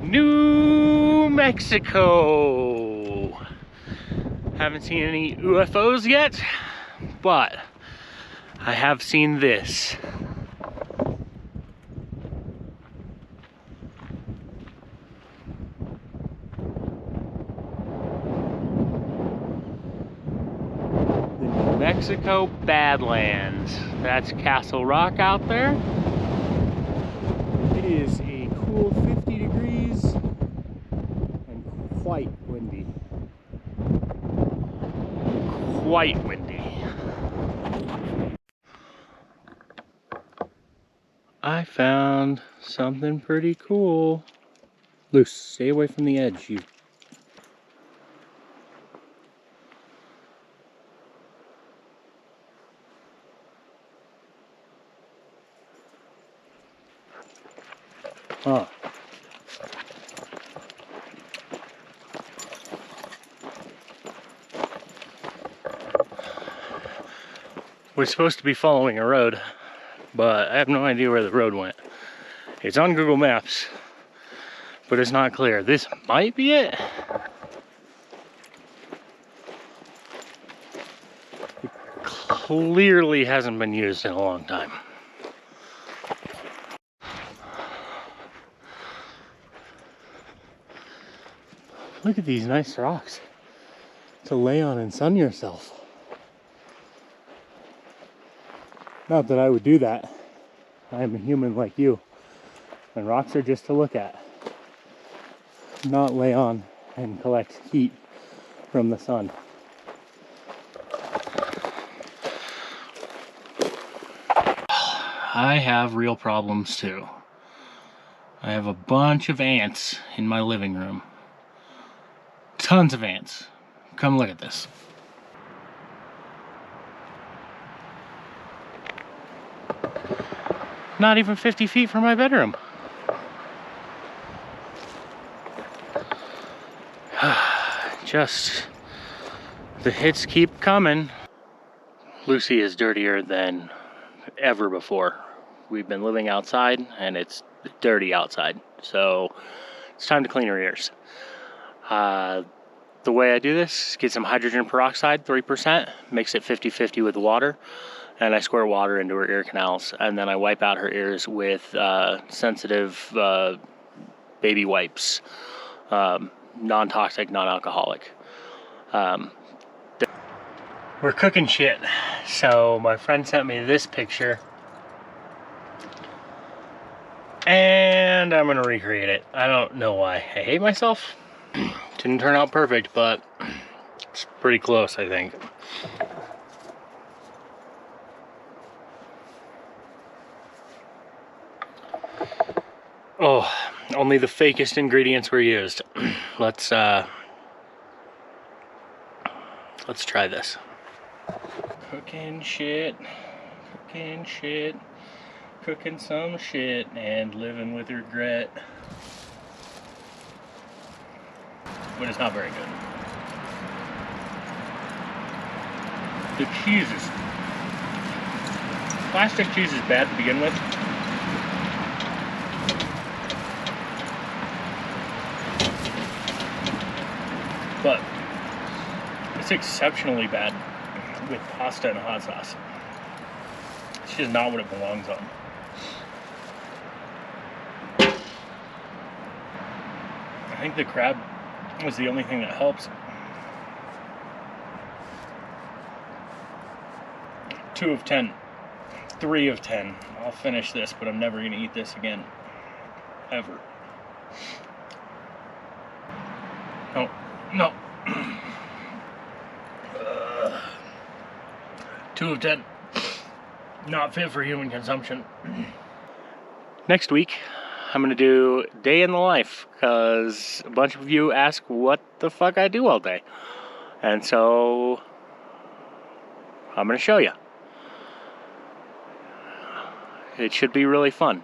New Mexico. Haven't seen any UFOs yet, but I have seen this. The New Mexico Badlands. That's Castle Rock out there. It is a cool 50 degrees and quite windy. Quite windy. I found something pretty cool. Loose, stay away from the edge, you. Huh. We're supposed to be following a road, but I have no idea where the road went. It's on Google Maps, but it's not clear. This might be it. It clearly hasn't been used in a long time. Look at these nice rocks to lay on and sun yourself. Not that I would do that. I am a human like you. And rocks are just to look at. Not lay on and collect heat from the sun. I have real problems too. I have a bunch of ants in my living room. Tons of ants. Come look at this. Not even 50 feet from my bedroom. Just, the hits keep coming. Lucy is dirtier than ever before. We've been living outside and it's dirty outside. So it's time to clean her ears. The way I do this is get some hydrogen peroxide, 3%, mix it 50-50 with water, and I squirt water into her ear canals, and then I wipe out her ears with sensitive baby wipes, non-toxic, non-alcoholic. We're cooking shit, so my friend sent me this picture, and I'm gonna recreate it. I don't know why. I hate myself. Didn't turn out perfect, but it's pretty close, I think. Oh, only the fakest ingredients were used. Let's try this. Cooking shit, cooking some shit, and living with regret. But it's not very good. The cheese is... Plastic cheese is bad to begin with. But it's exceptionally bad with pasta and hot sauce. It's just not what it belongs on. I think the crab was the only thing that helps. 2 of 10. 3 of 10. I'll finish this, but I'm never gonna eat this again. Ever. No. No. 2 of 10. Not fit for human consumption. Next week, I'm gonna do day in the life, because a bunch of you ask what the fuck I do all day. And so, I'm gonna show you. It should be really fun.